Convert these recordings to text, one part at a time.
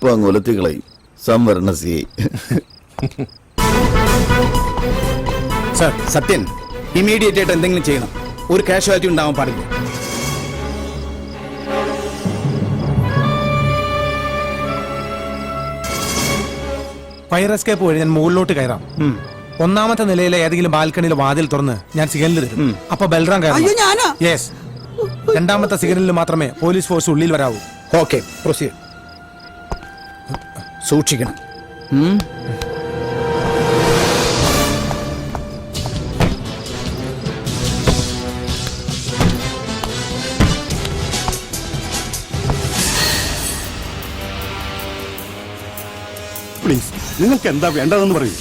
അപ്പൊ അങ്ങ് ഒലത്തികളയും സംവരണ സി. സർ, സത്യൻ ഇമീഡിയറ്റ് ആയിട്ട് എന്തെങ്കിലും ചെയ്യണം. ഒരു കാഷ്വാലിറ്റി ഉണ്ടാവാൻ പാടില്ല. ഫയർ എസ്കേപ്പ് വഴി ഞാൻ മുകളിലോട്ട് കയറാം. ഒന്നാമത്തെ നിലയിലെ ഏതെങ്കിലും ബാൽക്കണിയിൽ വാതിൽ തുറന്ന് ഞാൻ സിഗ്നൽ തരും. അപ്പൊ ബൽറാം കയറാം. യെസ്. രണ്ടാമത്തെ സിഗ്നലിൽ മാത്രമേ പോലീസ് ഫോഴ്സ് ഉള്ളിൽ വരാവൂ. Okay, proceed. സൂക്ഷിക്കണം. പ്ലീസ്, നിങ്ങൾക്ക് എന്താ വേണ്ടതെന്ന് പറയൂ.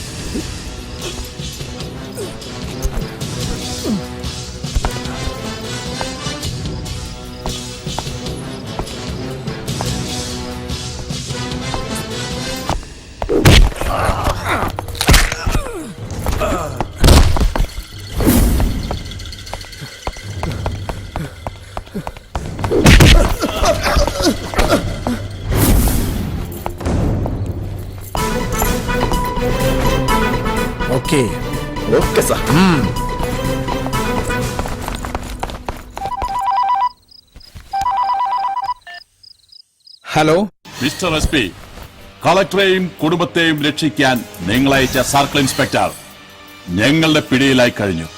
Okay sir. Hello mister S P, കളക്ടറെയും കുടുംബത്തെയും രക്ഷിക്കാൻ നിങ്ങളയച്ച സർക്കിൾ ഇൻസ്പെക്ടർ ഞങ്ങളുടെ പിടിയിലായി കഴിഞ്ഞു.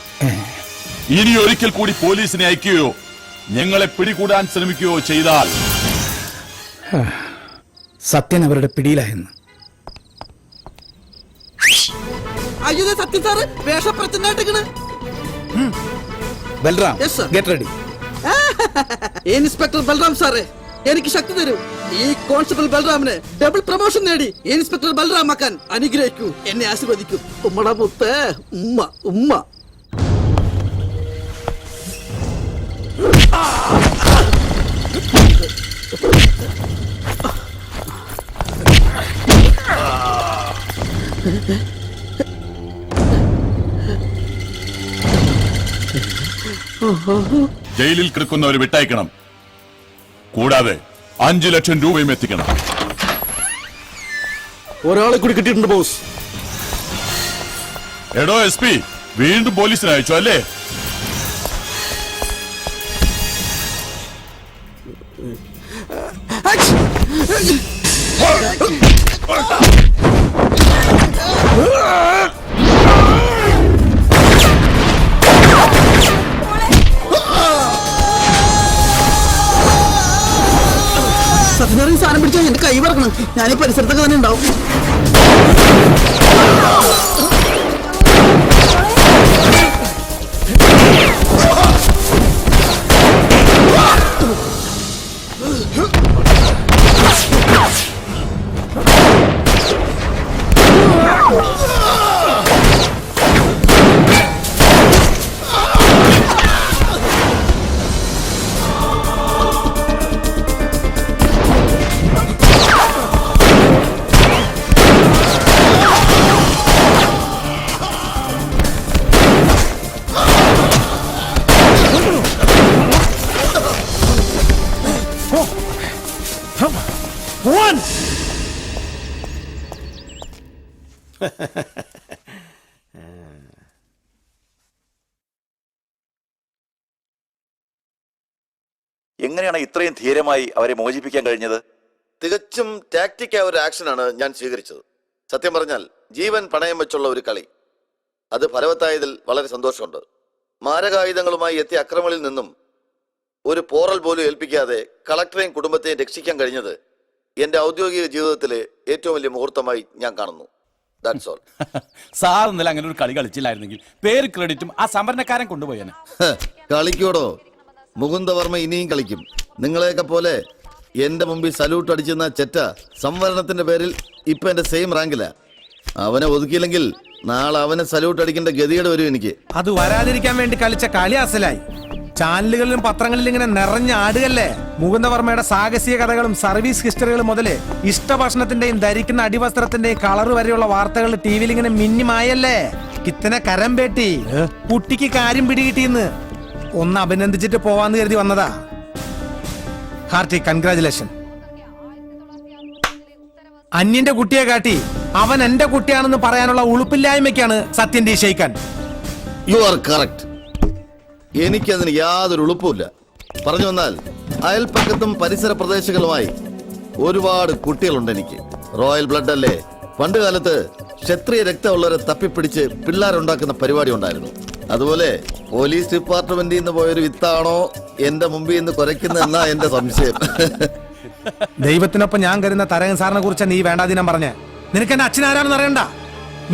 ഇനി ഒരിക്കൽ കൂടി പോലീസിനെ അയക്കുകയോ ഞങ്ങളെ പിടികൂടാൻ ശ്രമിക്കുകയോ ചെയ്താൽ സത്യൻ അവരുടെ പിടിയിലായെന്ന്. അയ്യോ സത്യം സാറ് വേഷപ്രച്ഛനായിട്ടിരിക്കണ്. Balram, Yes, sir. Get ready. Inspector Balram സാറേ, എനിക്ക് ശക്തി തരൂ. ഈ കോൺസ്റ്റബിൾ ബൽറാമിന് ഡബിൾ പ്രൊമോഷൻ നേടി ഇൻസ്പെക്ടർ ബൽറാം ആക്കാൻ അനുഗ്രഹിക്കൂ, എന്നെ ആശീർവദിക്കൂ. ഉമ്മട മുത്ത്, ഉമ്മ ഉമ്മ. ജയിലിൽ കിടക്കുന്നവരെ വിട്ടയക്കണം. കൂടാതെ 5 ലക്ഷം രൂപയും എത്തിക്കണം. ഒരാളെ കൂടി കിട്ടിയിട്ടുണ്ട് ബോസ്. എടോ എസ് പി, വീണ്ടും പോലീസിനെ അയച്ചു അല്ലേ? സത്യനാരായണ സാധനം പിടിച്ചാൽ എന്റെ കൈ പറക്കണം. ഞാൻ ഈ പരിസരത്തൊക്കെ തന്നെ ഉണ്ടാവും. എങ്ങനെയാണ് ഇത്രയും ധീരമായി അവരെ മോചിപ്പിക്കാൻ കഴിഞ്ഞത്? തികച്ചും ടാക്ടിക്കായ ഒരു ആക്ഷനാണ് ഞാൻ സ്വീകരിച്ചത്. സത്യം പറഞ്ഞാൽ ജീവൻ പണയം വെച്ചുള്ള ഒരു കളി. അത് ഫലവത്തായതിൽ വളരെ സന്തോഷമുണ്ട്. മാരകായുധങ്ങളുമായി എത്തിയ അക്രമങ്ങളിൽ നിന്നും ഒരു പോറൽ പോലും ഏൽപ്പിക്കാതെ കളക്ടറെയും കുടുംബത്തെയും രക്ഷിക്കാൻ കഴിഞ്ഞത് എന്റെ ഔദ്യോഗിക ജീവിതത്തിലെ ഏറ്റവും വലിയ മുഹൂർത്തമായി ഞാൻ കാണുന്നു. That's all. സാർ ഇന്നലെ അങ്ങനെ ഒരു കളി കളിച്ചില്ലായിരുന്നെങ്കിൽ പേര് ക്രെഡിറ്റും ആ സംഭരണക്കാരൻ കൊണ്ടുപോയേനെ. കളിക്കോടോ, മുകുന്ദവർമ്മ ഇനിയും കളിക്കും. നിങ്ങളെയൊക്കെ പോലെ എന്റെ മുമ്പിൽ സല്യൂട്ട് അടിച്ചെന്ന ചെറ്റ സംവരണത്തിന്റെ പേരിൽ ഇപ്പൊ എന്റെ സെയിം റാങ്കിലാ. അവനെ ഒതുക്കിയില്ലെങ്കിൽ നാളെ അവനെ സല്യൂട്ട് അടിക്കേണ്ട ഗതികേട് വരും എനിക്ക്. അത് വരാതിരിക്കാൻ വേണ്ടി കളിച്ച കളി അസലായി. ചാനലുകളിലും പത്രങ്ങളിലും ഇങ്ങനെ നിറഞ്ഞാടുകല്ലേ. മുകുന്ദവർമ്മയുടെ സാഹസിക കഥകളും സർവീസ് ഹിസ്റ്ററികളും മുതല് ഇഷ്ടഭക്ഷണത്തിന്റെയും ധരിക്കുന്ന അടിവസ്ത്രത്തിന്റെയും കളറ് വരെയുള്ള വാർത്തകൾ ടി വിയിൽ ഇങ്ങനെ മിന്നിമായല്ലേ. കിത്തനെ കരം പേട്ടി കുട്ടിക്ക് കാര്യം പിടികിട്ടിന്ന് ഒന്ന് അഭിനന്ദിച്ചിട്ട് പോവാന്ന് കരുതി വന്നതാ. Hearty congratulation. അന്യന്റെ കുട്ടിയെ കാട്ടി അവൻ എന്റെ കുട്ടിയാണെന്ന് പറയാനുള്ള ഉളുപ്പില്ലായ്മയ്ക്കാണ് സത്യന്റെ ഈ ഷെയ്ക്കാൻ. You are correct. എനിക്കതിന് യാതൊരു ഉളുപ്പുമില്ല. പറഞ്ഞു വന്നാൽ അയൽപ്പക്കത്തും പരിസര പ്രദേശങ്ങളുമായി ഒരുപാട് കുട്ടികളുണ്ട് എനിക്ക്. റോയൽ ബ്ലഡ് അല്ലേ. പണ്ട് കാലത്ത് ക്ഷത്രിയ രക്തമുള്ളവരെ തപ്പിപ്പിടിച്ച് പിള്ളേരുണ്ടാക്കുന്ന പരിപാടി ഉണ്ടായിരുന്നു. അതുപോലെ പോലീസ് ഡിപ്പാർട്ട്മെന്റിൽ നിന്ന് പോയൊരു വിത്താണോ എന്റെ മുമ്പിൽ നിന്ന് കുരയ്ക്കുന്നതെന്നാ എന്റെ സംശയം. ദൈവത്തിനൊപ്പം ഞാൻ കരുന്ന തരകൻ സാറിനെ കുറിച്ച് നീ വേണ്ടാതിനം പറഞ്ഞ. നിനക്ക് എന്റെ അച്ഛൻ ആരാണെന്ന് അറിയണ്ട.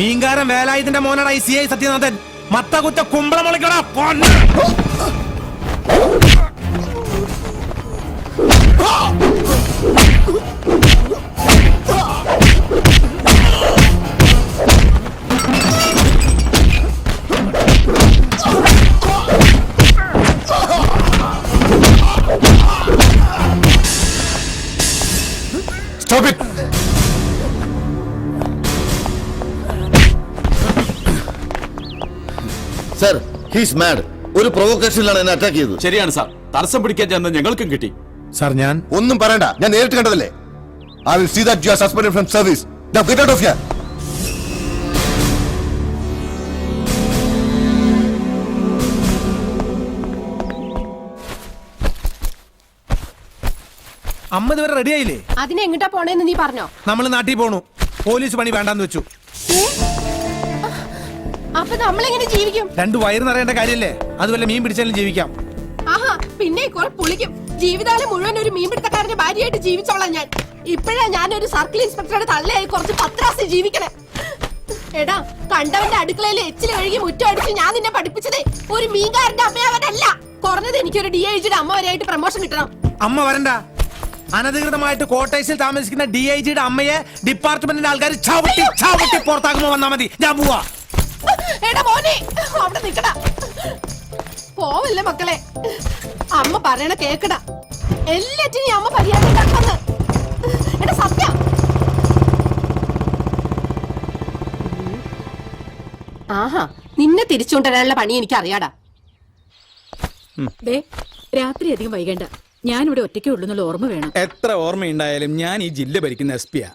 മീൻകാരൻ വേലായുധന്റെ മോനാണ് ഈ CI സത്യനാഥൻ. മത്ത കുറ്റ കുമ്പളം മുളയ്ക്കടാ. Stop it! Sir, he's mad. ഒരു പ്രൊവോക്കേഷനിലാണ് എന്നെ അറ്റാക്ക് ചെയ്തത്. ശരിയാണ് സാർ, തടസ്സം പിടിക്കാൻ ചെന്ന് ഞങ്ങൾക്കും കിട്ടി. സാർ ഞാൻ ഒന്നും പറയണ്ട, ഞാൻ നേരിട്ട് കണ്ടതല്ലേ. I will see that you are suspended from service. Now get out of here. അമ്മ ഇതുവരെ റെഡി ആയില്ലേ? അതിനെങ്ങോട്ടാ പോണേന്ന് നീ പറഞ്ഞോ? നമ്മൾ നാട്ടിൽ പോണു. പോലീസ് പണി വേണ്ടാന്ന് വെച്ചു. അപ്പൊ നമ്മളെങ്ങനെ ജീവിക്കും? 2 വയറ് നിറയേണ്ട കാര്യല്ലേ? അതുപോലെ മീൻ പിടിച്ചാലും ജീവിക്കാം. ആഹാ, പിന്നെ കുറെ പുളിക്കും. ജീവിതകാലം മുഴുവൻ ഒരു മീൻപിടുത്തക്കാരന്റെ ഭാര്യയായിട്ട് ജീവിച്ചോളാം ഞാൻ. ഇപ്പഴാ ഞാനൊരു സർക്കിൾ ഇൻസ്പെക്ടറുടെ തള്ളയായി കുറച്ച് പത്രാസി ജീവിക്കണേ. എടാ, കണ്ടവന്റെ അടുക്കളയിൽ എച്ചിൽ കഴുകി മുറ്റം അടിച്ച് ഞാൻ നിന്നെ പഠിപ്പിച്ചതേ ഒരു മീൻകാരന്റെ അമ്മയാവാനല്ല. കുറഞ്ഞത് എനിക്കൊരു DIGയുടെ അമ്മ വരെയായിട്ട് പ്രമോഷൻ കിട്ടണം. അമ്മ വരണ്ട. അനധികൃതമായിട്ട് കോട്ടേഴ്സിൽ താമസിക്കുന്ന DIGയുടെ അമ്മയെ ഡിപ്പാർട്ട്മെന്റിന്റെ ആൾക്കാർ ചവിട്ടി പുറത്താക്കുമ്പോ വന്നാ മതി. ഞാൻ പോവാ. എടാ മോനെ, അവിടെ നിക്കടാ. പോവല്ല മക്കളെ. അമ്മ പറയണ കേക്കടാ. എല്ലാറ്റിനും അമ്മ പരിഹാരം ഉണ്ടാക്കുന്നു. എടാ സത്യ. ആഹാ, നിന്നെ തിരിച്ചുകൊണ്ടുവരാനുള്ള പണി എനിക്ക് അറിയാടാ. രാത്രി അധികം വൈകണ്ട. ഞാനിവിടെ ഒറ്റയ്ക്കേ ഉള്ളൂ എന്നുള്ള ഓർമ്മ വേണം. എത്ര ഓർമ്മയുണ്ടായാലും ഞാൻ ഈ ജില്ല ഭരിക്കുന്ന SP യാ.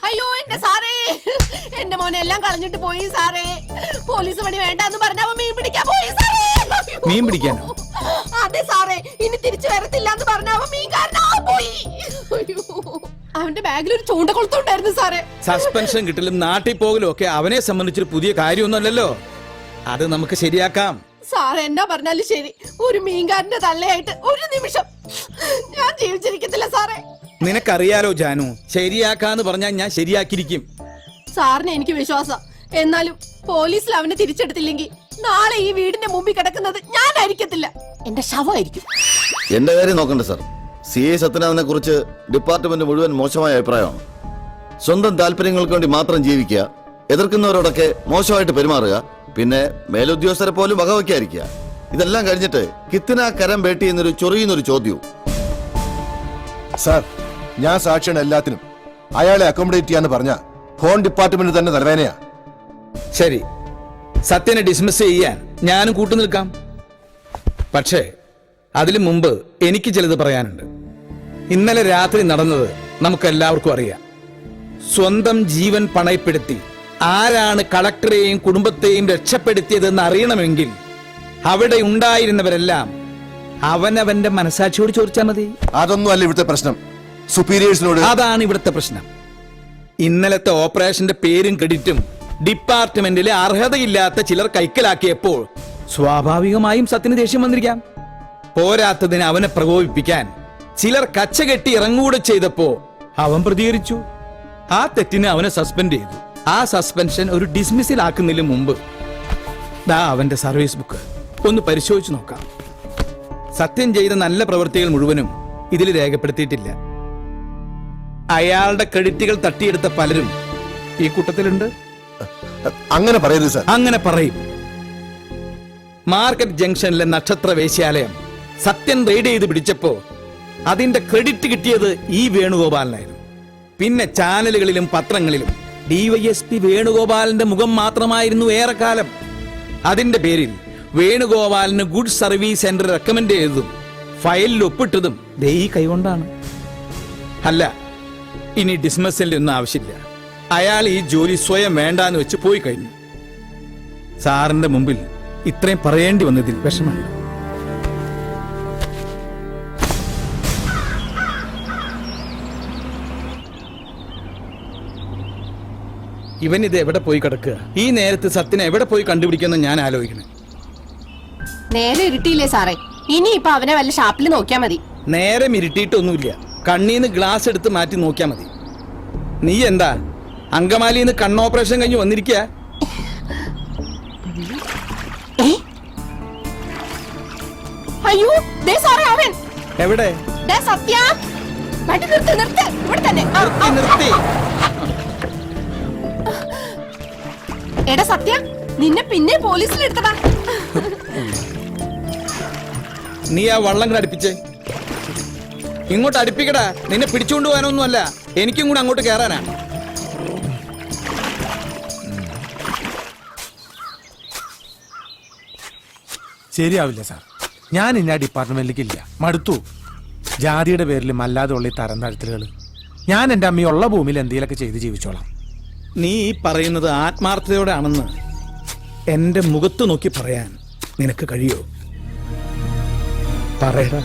അയ്യോ എന്റെ സാറേ, എന്റെ മോനെ എല്ലാം കളഞ്ഞിട്ട് പോയി സാറേ. പോലീസ് പണി വേണ്ടെന്ന് പറഞ്ഞ അവൻ മീൻ പിടിക്കാൻ പോയി സാറേ. മീൻ പിടിക്കാനോ? അതെ സാറേ, ഇനി തിരിച്ചു വരത്തില്ല എന്ന് പറഞ്ഞ അവൻ മീൻകാരനാ പോയി. അയ്യോ, അവന്റെ ബാഗിൽ ഒരു ചൂണ്ടക്കൊളുത്തുണ്ടായിരുന്നു സാറേ. സസ്പെൻഷൻ കിട്ടലും നാട്ടിൽ പോകലും ഒക്കെ അവനെ സംബന്ധിച്ചൊരു പുതിയ കാര്യമൊന്നുമല്ലല്ലോ. അത് നമുക്ക് ശരിയാക്കാം. സാറ് എന്നാ പറഞ്ഞാലും ശരി, ഒരു മീൻകാരന്റെ തള്ളയായിട്ട് ഒരു നിമിഷം ഞാൻ ജീവിച്ചിരിക്കത്തില്ല സാറേ. നിനക്കറിയാലോ ജാനു, ശരിയാക്കാന്ന് പറഞ്ഞാൽ ഞാൻ ശരിയാക്കിയിരിക്കും. സാറിന് എനിക്ക് വിശ്വാസം. എന്നാലും പോലീസിൽ അവനെ തിരിച്ചെടുത്തില്ലെങ്കിൽ നാളെ ഈ വീടിന്റെ മുമ്പിൽ കിടക്കുന്നത് ഞാനായിരിക്കത്തില്ല, എന്റെ ശവമായിരിക്കും. എന്റെ കാര്യം നോക്കണ്ട സർ. CI സത്യനാഥനെ കുറിച്ച് ഡിപ്പാർട്ട്മെന്റ് മുഴുവൻ മോശമായ അഭിപ്രായമാണ്. സ്വന്തം താല്പര്യങ്ങൾക്ക് വേണ്ടി മാത്രം ജീവിക്കുക, എതിർക്കുന്നവരോടൊക്കെ മോശമായിട്ട് പെരുമാറുക, പിന്നെ മേലുദ്യോഗസ്ഥരെ പോലും വകവയ്ക്കാതിരിക്കുക. ഇതെല്ലാം കഴിഞ്ഞിട്ട് കിത്തിന കരം വേട്ടി എന്നൊരു ചൊറിയുന്നൊരു ചോദ്യവും. സാർ, ഞാൻ സാക്ഷിയാണ് എല്ലാത്തിനും. അയാളെ അക്കോമഡേറ്റ് ചെയ്യാന്ന് പറഞ്ഞ ഹോം ഡിപ്പാർട്ട്മെന്റ് തന്നെ തലവേനയാ. ശരി, സത്യനെ ഡിസ്മിസ് ചെയ്യാൻ ഞാനും കൂട്ടുനിൽക്കാം. പക്ഷേ അതിനു മുമ്പ് എനിക്ക് ചിലത് പറയാനുണ്ട്. ഇന്നലെ രാത്രി നടന്നത് നമുക്കെല്ലാവർക്കും അറിയാം. സ്വന്തം ജീവൻ പണയപ്പെടുത്തി ആരാണ് കളക്ടറെയും കുടുംബത്തെയും രക്ഷപ്പെടുത്തിയതെന്ന് അറിയണമെങ്കിൽ അവിടെ ഉണ്ടായിരുന്നവരെല്ലാം അവനവന്റെ മനസാക്ഷിയോട് ചോദിച്ചാൽ മതി. അതൊന്നും അല്ല ഇവിടുത്തെ പ്രശ്നം. സുപ്പീരിയേഴ്സിനോട്. അതാണ് ഇവിടുത്തെ പ്രശ്നം. ഇന്നലത്തെ ഓപ്പറേഷന്റെ പേരും ക്രെഡിറ്റും ഡിപ്പാർട്ട്മെന്റിലെ അർഹതയില്ലാത്ത ചിലർ കൈക്കലാക്കിയപ്പോൾ സ്വാഭാവികമായും സത്യന് ദേഷ്യം വന്നിരിക്കാം. പോരാത്തതിന് അവനെ പ്രകോപിപ്പിക്കാൻ ചിലർ കച്ചകെട്ടി ഇറങ്ങുകൂടെ ചെയ്തപ്പോ അവൻ പ്രതികരിച്ചു. ആ തെറ്റിന് അവനെ സസ്പെൻഡ് ചെയ്തു. ആ സസ്പെൻഷൻ ഒരു ഡിസ്മിസിൽ ആക്കുന്നതിന് മുമ്പ് ദാ അവന്റെ സർവീസ് ബുക്ക് ഒന്ന് പരിശോധിച്ചു നോക്കാം. സത്യം ചെയ്ത നല്ല പ്രവൃത്തികൾ മുഴുവനും ഇതിൽ രേഖപ്പെടുത്തിയിട്ടില്ല. അയാളുടെ ക്രെഡിറ്റുകൾ തട്ടിയെടുത്ത പലരും ഈ കൂട്ടത്തിലുണ്ട്. അങ്ങനെ പറയരുത് സാർ. അങ്ങനെ പറയും. മാർക്കറ്റ് ജംഗ്ഷനിലെ നക്ഷത്ര വേശ്യാലയം സത്യൻ റെയ്ഡ് ചെയ്ത് പിടിച്ചപ്പോ അതിന്റെ ക്രെഡിറ്റ് കിട്ടിയത് ഈ വേണുഗോപാലനായിരുന്നു. പിന്നെ ചാനലുകളിലും പത്രങ്ങളിലും DYSP വേണുഗോപാലിന്റെ മുഖം മാത്രമായിരുന്നു ഏറെക്കാലം. അതിന്റെ പേരിൽ വേണുഗോപാലിന് ഗുഡ് സർവീസ് സെന്റർ റെക്കമെൻഡ് ചെയ്തതും ഫയലിൽ ഒപ്പിട്ടതും ദേ ഈ കൈകൊണ്ടാണ്. അല്ല, ഇനി ഡിസ്മസലിന്റെ ഒന്നും ആവശ്യമില്ല. അയാൾ ഈ ജോലി സ്വയം വേണ്ടാന്ന് വെച്ച് പോയി കഴിഞ്ഞു. സാറിന്റെ മുമ്പിൽ ഇത്രയും പറയേണ്ടി വന്നതിൽ വിഷമമുണ്ട്. ഇവൻ ഇത് എവിടെ പോയി കിടക്കുക? ഈ നേരത്ത് സത്യനെ എവിടെ പോയി കണ്ടുപിടിക്കുമെന്ന് ഞാൻ ആലോചിക്കണം. നേരെ ഇരുട്ടിയില്ലേ സാറേ, ഇനി ഇപ്പൊ അവനെ വല്ല ഷാപ്പിൽ നോക്കിയാ മതി. നേരെ മിരിട്ടിയിട്ടൊന്നുമില്ല, കണ്ണീന്ന് ഗ്ലാസ് എടുത്ത് മാറ്റി നോക്കിയാ മതി. നീ എന്താ അങ്കമാലിന്ന് കണ്ണ് ഓപ്പറേഷൻ കഴിഞ്ഞ് വന്നിരിക്കുക? അയ്യോ ദേ സാറേ അവൻ എവിടെ? ദേ സത്യ, വണ്ടി നിർത്ത് നിർത്ത്, ഇവിടെ തന്നെ. നിർത്തി. എടാ സത്യ, നിന്നെ പിന്നെ പോലീസിൽ എടുത്തടാ. നീ ആ വള്ളം കൂടെ അടുപ്പിച്ചേ. ഇങ്ങോട്ട് അടുപ്പിക്കടാ. നിന്നെ പിടിച്ചുകൊണ്ട് പോകാനൊന്നുമല്ല, എനിക്കും കൂടെ അങ്ങോട്ട് കയറാനാ. ശരിയാവില്ല സാർ, ഞാൻ ഇന്ന ഡിപ്പാർട്ട്മെന്റിലേക്ക് ഇല്ല, മടുത്തു. ജാതിയുടെ പേരിലും അല്ലാതെ ഉള്ള ഈ തരം താഴ്ത്തലുകൾ. ഞാൻ എൻ്റെ അമ്മയുള്ള ഭൂമിയിൽ എന്തെങ്കിലുമൊക്കെ ചെയ്ത് ജീവിച്ചോളാം. നീ ഈ പറയുന്നത് ആത്മാർത്ഥതയോടെ ആണെന്ന് എന്റെ മുഖത്ത് നോക്കി പറയാൻ നിനക്ക് കഴിയോ? പറയടാ.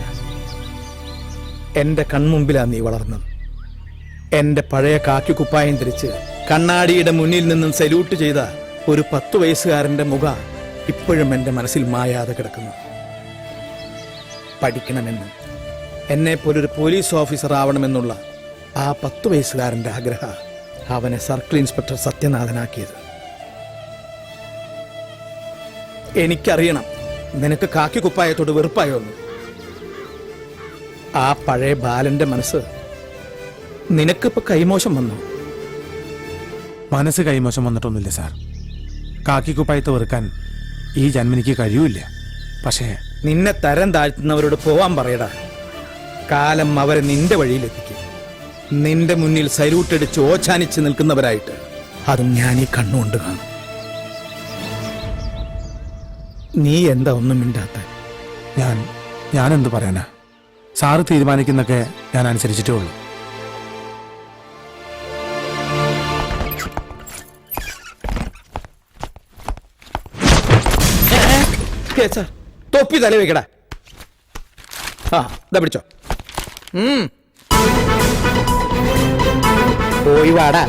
എന്റെ കൺമുമ്പിലാ നീ വളർന്നത്. എന്റെ പഴയ കാക്കി കുപ്പായം ധരിച്ച് കണ്ണാടിയുടെ മുന്നിൽ നിന്നും സല്യൂട്ട് ചെയ്ത ഒരു 10 വയസ്സുകാരന്റെ മുഖം ഇപ്പോഴും എന്റെ മനസ്സിൽ മായാതെ കിടക്കുന്നു. പഠിക്കണമെന്നും എന്നെ പോലൊരു പോലീസ് ഓഫീസർ ആവണമെന്നുള്ള ആ 10 വയസ്സുകാരന്റെ ആഗ്രഹം അവനെ സർക്കിൾ ഇൻസ്പെക്ടർ സത്യനാഥനാക്കിയത്. എനിക്കറിയണം നിനക്ക് കാക്കി കുപ്പായത്തോട് വെറുപ്പായോന്ന്. ആ പഴയ ബാലന്റെ മനസ്സ് നിനക്കിപ്പോ കൈമോശം വന്നു. മനസ്സ് കൈമോശം വന്നിട്ടൊന്നുമില്ല സാർ. കാക്കിക്കുപ്പായത്ത് വെറുക്കാൻ ഈ ജന്മനിക്ക് കഴിയൂല. പക്ഷേ നിന്നെ തരം താഴ്ത്തുന്നവരോട് പോവാൻ പറയടാ. കാലം അവരെ നിന്റെ വഴിയിലെത്തിക്കും. നിന്റെ മുന്നിൽ സല്യൂട്ടടിച്ച് ഓച്ചാനിച്ച് നിൽക്കുന്നവരായിട്ട് അതും ഞാൻ ഈ കണ്ണുകൊണ്ട് കാണും. നീ എന്താ ഒന്നും മിണ്ടാത്ത? ഞാൻ എന്ത് പറയാനാ? സാറ് തീരുമാനിക്കുന്നൊക്കെ ഞാൻ അനുസരിച്ചിട്ടേ ഉള്ളൂ. തൊപ്പി തല വെക്കടാ. ആ ഇതാ പിടിച്ചോ. പോയി വാടാ.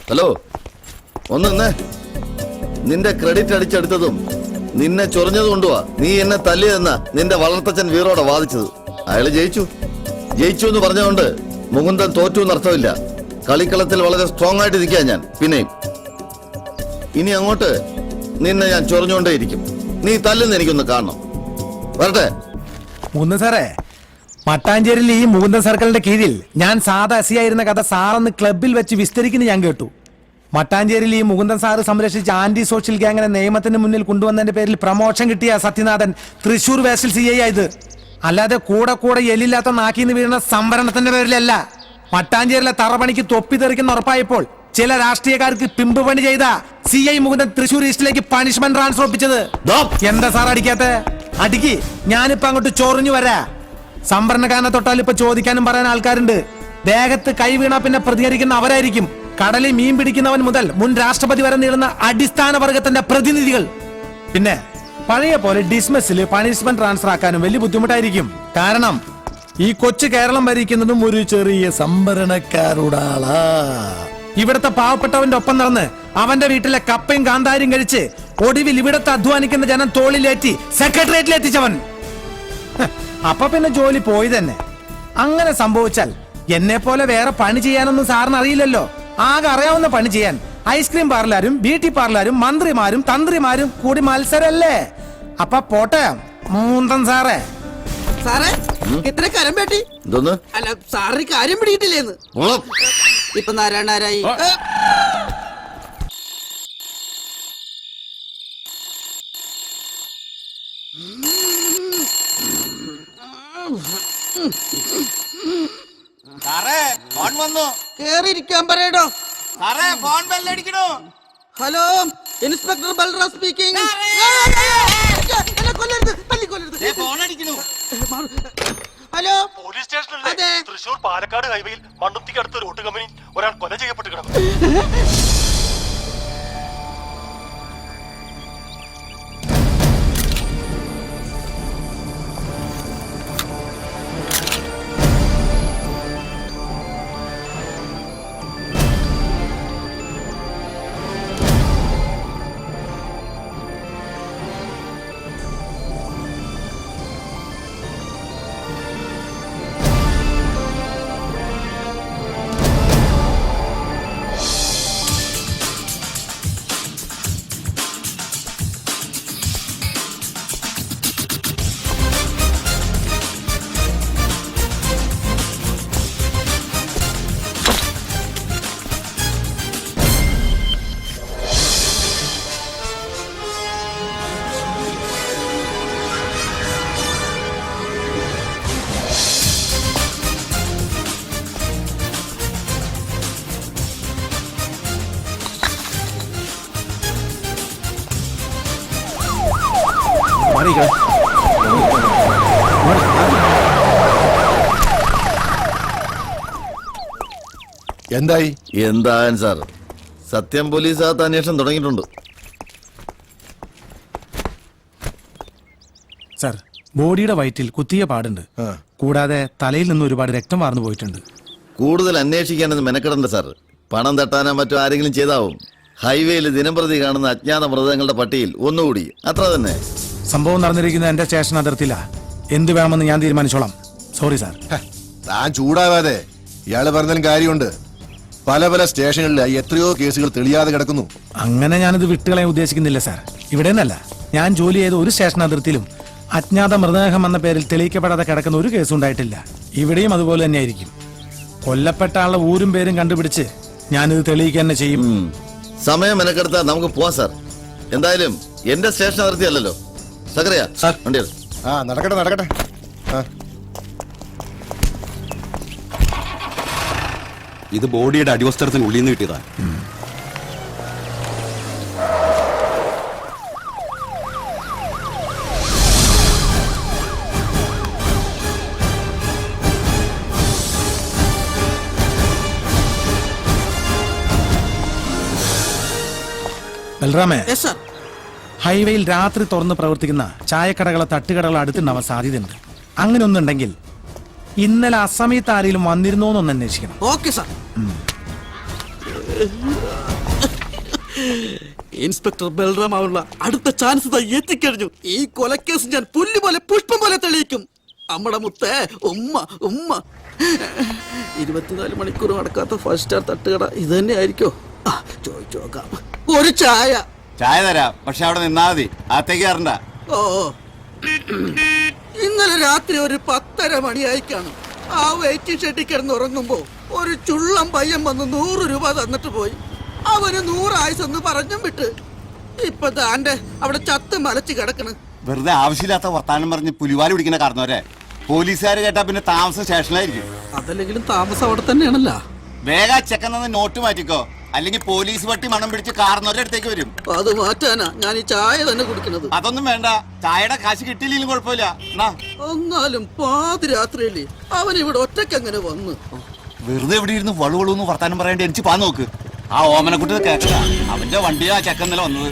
ഹലോ, ഒന്ന് നിന്നേ. നിന്റെ ക്രെഡിറ്റ് അടിച്ചെടുത്തതും നിന്നെ ചൊറിഞ്ഞത് കൊണ്ടുവാ നീ എന്നെ തല്ലിയെന്ന നിന്റെ വളർത്തച്ഛൻ വീറോടെ വാദിച്ചത്. അയാള് ജയിച്ചു എന്ന് പറഞ്ഞുകൊണ്ട് മുകുന്ദൻ തോറ്റു എന്നർത്ഥമില്ല. കളിക്കളത്തിൽ വളരെ സ്ട്രോങ് ആയിട്ട് ഇരിക്കുക ഞാൻ. പിന്നെയും ഇനി അങ്ങോട്ട് നിന്നെ ഞാൻ ചൊറിഞ്ഞുകൊണ്ടേയിരിക്കും. നീ തല്ലുന്ന എനിക്കൊന്ന് കാണണം. വരട്ടെ. മുകുന്ദൻ സാറേ, മട്ടാഞ്ചേരിയിൽ ഈ മുകുന്ദൻ സർക്കിളിന്റെ കീഴിൽ ഞാൻ സാധാ അസിയായിരുന്ന കഥ സാറന്ന് ക്ലബിൽ വെച്ച് വിസ്തരിക്കുന്ന ഞാൻ കേട്ടു. മട്ടാഞ്ചേരിയിൽ ഈ മുകുന്ദൻ സാറ് സംരക്ഷിച്ച ആന്റി സോഷ്യൽ ഗ്യാങ്ങിനെ നിയമത്തിന് മുന്നിൽ കൊണ്ടുവന്നതിന്റെ പേരിൽ പ്രമോഷൻ കിട്ടിയ സത്യനാഥൻ തൃശൂർ വേസ്റ്റിൽ CI ആയത്. അല്ലാതെ കൂടെ എല്ലില്ലാത്ത നാക്കിന്ന് വീഴുന്ന സംവരണത്തിന്റെ പേരിലല്ല. മട്ടാഞ്ചേരിയിലെ തറപണിക്ക് തൊപ്പി തെറിക്കുന്ന ഉറപ്പായപ്പോൾ ചില രാഷ്ട്രീയക്കാർക്ക് പിമ്പ് പണി ചെയ്ത CI മുകുന്ദൻ തൃശൂർ ഈസ്റ്റിലേക്ക് പണിഷ്മെന്റ് ട്രാൻസ്ഫർ ഒപ്പിച്ചത്. എന്താ സാർ അടിക്കാത്ത? അടിക്ക്, ഞാനിപ്പോ അങ്ങോട്ട് ചൊറിഞ്ഞു വരാ. സംഭരണക്കാരനെ തൊട്ടാൽ ഇപ്പൊ ചോദിക്കാനും പറയാൻ ആൾക്കാരുണ്ട്. ദേഹത്ത് കൈ വീണാ പിന്നെ പ്രതികരിക്കുന്ന അവരായിരിക്കും. കടലിൽ മീൻ പിടിക്കുന്നവൻ മുതൽ മുൻ രാഷ്ട്രപതി വരെ നീളുന്ന അടിസ്ഥാന വർഗത്തിന്റെ പ്രതിനിധികൾ. പിന്നെ പഴയ പോലെ ഡിസ്മസിൽ പണിഷ്മെന്റ് ട്രാൻസ്ഫർ ആക്കാനും വലിയ ബുദ്ധിമുട്ടായിരിക്കും. കാരണം ഈ കൊച്ചു കേരളം ഭരിക്കുന്നതും ഒരു ചെറിയ സംഭരണക്കാരുടാളാ. ഇവിടുത്തെ പാവപ്പെട്ടവന്റെ ഒപ്പം നടന്ന് അവന്റെ വീട്ടിലെ കപ്പയും കാന്താരിയും കഴിച്ച് ഒടുവിൽ ഇവിടുത്തെ അധ്വാനിക്കുന്ന ജനം തോളിലേറ്റി സെക്രട്ടേറിയറ്റിൽ എത്തിച്ചവൻ. അപ്പൊ പിന്നെ ജോലി പോയി തന്നെ. അങ്ങനെ സംഭവിച്ചാൽ എന്നെ പോലെ വേറെ പണി ചെയ്യാനൊന്നും സാറിന് അറിയില്ലല്ലോ. ആകെ അറിയാവുന്ന പണി ചെയ്യാൻ ഐസ്ക്രീം പാർലറും ബ്യൂട്ടി പാർലറും മന്ത്രിമാരും തന്ത്രിമാരും കൂടി മത്സരല്ലേ. അപ്പൊ പോട്ടെ മൂന്തൻ സാറേ. സാറേ ഇത്ര കരം പേട്ടി എന്തോന്ന്? അല്ല സാറിന് കാര്യം പിടിയിട്ടില്ലേന്ന്. ഇപ്പൊ നാരായണാരായി. കേറിയിരിക്കാൻ പറയടോ. ഫോൺ ബെല്ലടിക്കണോ? Hello, inspector Balram speaking. എന്നെ കൊല്ലരുത്, തല്ലിക്കൊല്ലരുത്. ഫോൺ അടിക്കണു. ഹലോ, പോലീസ് സ്റ്റേഷനിലെ അതെ. തൃശൂർ പാലക്കാട് ഹൈവേയിൽ മണ്ണുത്തിക്ക് അടുത്ത റോട്ട് കമ്പനി ഒരാൾ കൊല ചെയ്യപ്പെട്ട് കിടന്നു. എന്തായി? എന്താൻ സാർ, സത്യം പോലീസകത്ത് അന്വേഷണം തുടങ്ങിയിട്ടുണ്ട്. സാർ, ബോഡിയുടെ വയറ്റിൽ കുത്തിയ പാടുണ്ട്. കൂടാതെ തലയിൽ നിന്ന് ഒരുപാട് രക്തം വാർന്നു പോയിട്ടുണ്ട്. കൂടുതൽ അന്വേഷിക്കാനെന്ന് മെനക്കെടണ്ട സാർ. പണം തട്ടാനോ മറ്റോ ആരെങ്കിലും ചെയ്താവും. ഹൈവേയിൽ ദിനംപ്രതി കാണുന്ന അജ്ഞാത മൃതങ്ങളുടെ പട്ടികയിൽ ഒന്നുകൂടി, അത്ര തന്നെ. സംഭവം നടന്നിരിക്കുന്ന എന്റെ സ്റ്റേഷൻ അതിർത്തിയിലാ. എന്ത് വേണമെന്ന് ഞാൻ തീരുമാനിച്ചോളാം. Sorry sir. താൻ ചൂടാവാതെ. ഇയാള് പറഞ്ഞാലും കാര്യമുണ്ട്. പല പല സ്റ്റേഷനുകളിലായി എത്രയോ കേസുകൾ തെളിയാതെ കിടക്കുന്നു. അങ്ങനെ ഞാനിത് വിട്ടുകളയാൻ ഉദ്ദേശിക്കുന്നില്ല സാർ. ഇവിടെ നിന്നല്ല, ഞാൻ ജോലി ചെയ്ത ഒരു സ്റ്റേഷൻ അതിർത്തിയിലും അജ്ഞാത മൃതദേഹം എന്ന പേരിൽ തെളിയിക്കപ്പെടാതെ കിടക്കുന്ന ഒരു കേസും ഉണ്ടായിട്ടില്ല. ഇവിടെയും അതുപോലെ തന്നെയായിരിക്കും. കൊല്ലപ്പെട്ട ആളുടെ ഊരും പേരും കണ്ടുപിടിച്ച് ഞാനിത് തെളിയിക്കുക തന്നെ ചെയ്യും. സമയം മെനക്കെടുത്താൽ നമുക്ക് പോവാം സാർ. എന്തായാലും എന്റെ സ്റ്റേഷൻ അതിർത്തി അല്ലല്ലോ. സക്കറിയ സാർ, വണ്ടി എടു. നടക്കട്ടെ നടക്കട്ടെ. ഇത് ബോഡിയുടെ അടിവസ്ത്രത്തിന് ഉള്ളിൽ നിന്ന് കിട്ടിയതാ. ബൽറാമേ, Yes, sir. ഹൈവേയിൽ രാത്രി തുറന്ന് പ്രവർത്തിക്കുന്ന ചായക്കടകളോ തട്ടുകടകളോ അടുത്തുണ്ടാവാൻ സാധ്യതയുണ്ട്. അങ്ങനെ ഒന്നുണ്ടെങ്കിൽ ഇന്നലെ അസമയത്ത് ആരെങ്കിലും വന്നിരുന്നോന്നൊന്ന് അന്വേഷിക്കണം. Okay sir. ഇൻസ്പെക്ടർ ബൽറാം ആവുള്ള അടുത്ത ചാൻസ് എത്തിക്കഴിഞ്ഞു. ഈ കൊലക്കേസ് ഞാൻ പുല്ല് പോലെ പുഷ്പം പോലെ തെളിയിക്കും. അമ്മടെ മുത്തേ, ഉമ്മ ഉമ്മ. 24 മണിക്കൂർ നടക്കാത്ത 5 സ്റ്റാർ തട്ടുകട ഇത് തന്നെ ആയിരിക്കോ? ചോദിച്ചു നോക്കാം. ഒരു ചായ. ചായ തരാം, പക്ഷെ അവിടെ നിന്നാ മതി, അകത്തേക്ക് കയറണ്ട. ഓ, ഇന്നലെ രാത്രി ഒരു 10:30 മണിയായി കാണും. ആ വെയിറ്റിംഗ് ഷെഡിൽ കിടന്ന് ഉറങ്ങുമ്പോ ഒരു ചുള്ളം പയ്യൻ വന്ന് 100 രൂപ തന്നിട്ട് പോയി. അവന് 100 ആയുസെന്ന് പറഞ്ഞും വിട്ട്. ഇപ്പൊ താന്റെ അവിടെ ചത്ത് മലച്ച് കിടക്കണ്. വെറുതെ ആവശ്യമില്ലാത്ത വർത്താനം പറഞ്ഞ് പുലിവാല് പിടിക്കുന്ന കാരണവരെ പോലീസുകാർ കേട്ടാ പിന്നെ താമസം സ്റ്റേഷനിലായിരിക്കും. അതല്ലെങ്കിലും താമസം അവിടെ തന്നെയാണല്ലോ. വേഗം ചെക്കുന്ന നോട്ട് മാറ്റിക്കോ, അല്ലെങ്കിൽ പോലീസ് വട്ടി മണം പിടിച്ച് കാരണവരുടെ അടുത്തേക്ക് വരും. അത് മാറ്റാനാ ഞാൻ ഈ ചായ തന്നെ കുടിക്കണത്. അതൊന്നും വേണ്ട, ചായയുടെ കാശ് കിട്ടിയില്ലെങ്കിലും കുഴപ്പമില്ല. എന്നാലും പാതിരാത്രിയല്ലേ അവൻ ഇവിടെ ഒറ്റയ്ക്ക് അങ്ങനെ വന്ന്. വെറുതെ എവിടെ ഇരുന്ന് വളുവളൂന്ന് വർത്താനം പറയേണ്ടി എനിക്ക് പാ നോക്ക്. ആ ഓമനക്കുട്ടി കേൾക്കല, അവന്റെ വണ്ടിയാ ചെക്കന്നല വന്നത്.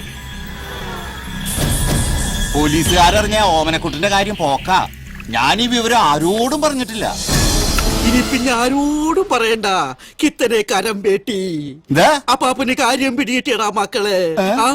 പോലീസുകാരറിഞ്ഞ ഓമനക്കുട്ടിന്റെ കാര്യം പോക്കാ. ഞാൻ ഈ വിവരം ആരോടും പറഞ്ഞിട്ടില്ല. ഇനി പിന്നെ ആരോടും പറയണ്ട. കിത്തനെ കരം പേട്ടി. അപ്പാപ്പന് കാര്യം പിടിയിട്ടിടാ മക്കളെ. ആ